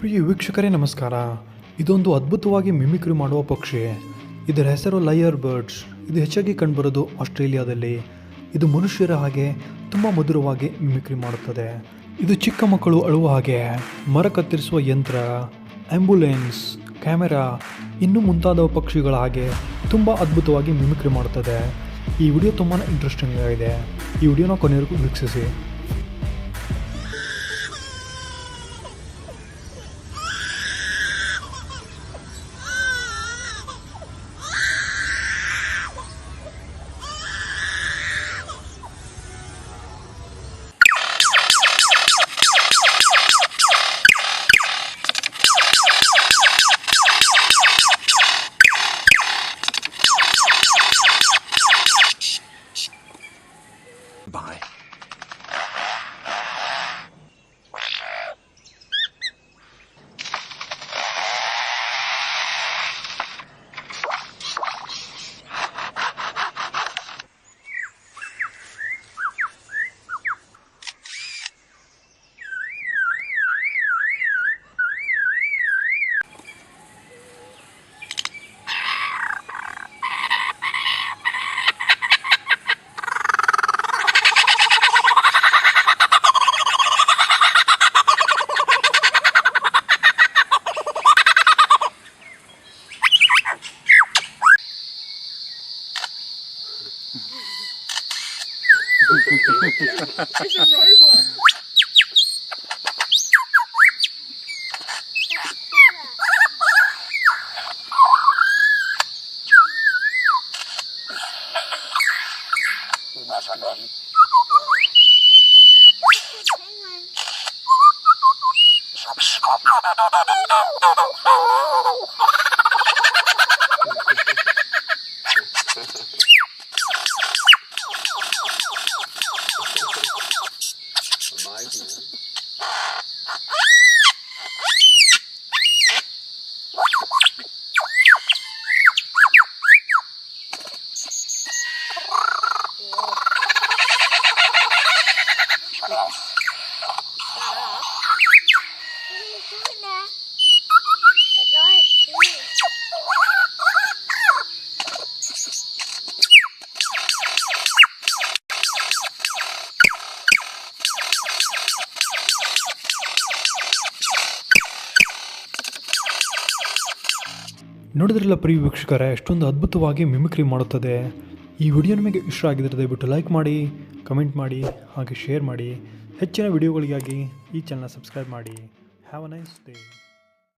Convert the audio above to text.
ಪ್ರಿಯ ವೀಕ್ಷಕರೇ ನಮಸ್ಕಾರ. ಇದೊಂದು ಅದ್ಭುತವಾಗಿ ಮಿಮಿಕ್ರಿ ಮಾಡುವ ಪಕ್ಷಿ. ಇದರ ಹೆಸರು ಲಯರ್ ಬರ್ಡ್ಸ್. ಇದು ಹೆಚ್ಚಾಗಿ ಕಂಡುಬರೋದು ಆಸ್ಟ್ರೇಲಿಯಾದಲ್ಲಿ. ಇದು ಮನುಷ್ಯರ ಹಾಗೆ ತುಂಬ ಮಧುರವಾಗಿ ಮಿಮಿಕ್ರಿ ಮಾಡುತ್ತದೆ. ಇದು ಚಿಕ್ಕ ಮಕ್ಕಳು ಅಳುವ ಹಾಗೆ, ಮರ ಕತ್ತರಿಸುವ ಯಂತ್ರ, ಆಂಬ್ಯುಲೆನ್ಸ್, ಕ್ಯಾಮೆರಾ ಇನ್ನೂ ಮುಂತಾದ ಪಕ್ಷಿಗಳ ಹಾಗೆ ತುಂಬ ಅದ್ಭುತವಾಗಿ ಮಿಮಿಕ್ರಿ ಮಾಡುತ್ತದೆ. ಈ ವಿಡಿಯೋ ತುಂಬಾ ಇಂಟ್ರೆಸ್ಟಿಂಗ್ ಆಗಿದೆ. ಈ ವಿಡಿಯೋನ ಕೊನೆವರೆಗೂ ವೀಕ್ಷಿಸಿ. Bye. It's a robot. ನೋಡಿದ್ರಲ್ಲ ಪ್ರಿಯ ವೀಕ್ಷಕರೇ, ಎಷ್ಟೊಂದು ಅದ್ಭುತವಾಗಿ ಮಿಮಿಕ್ರಿ ಮಾಡುತ್ತದೆ. ಈ ವಿಡಿಯೋ ನಿಮಗೆ ಇಷ್ಟ ಆಗಿದ್ದರೆ ದಯವಿಟ್ಟು ಲೈಕ್ ಮಾಡಿ, ಕಮೆಂಟ್ ಮಾಡಿ, ಹಾಗೆ ಶೇರ್ ಮಾಡಿ. ಹೆಚ್ಚಿನ ವಿಡಿಯೋಗಳಿಗಾಗಿ ಈ ಚಾನಲ್ ಸಬ್ಸ್ಕ್ರೈಬ್ ಮಾಡಿ. Have a nice day.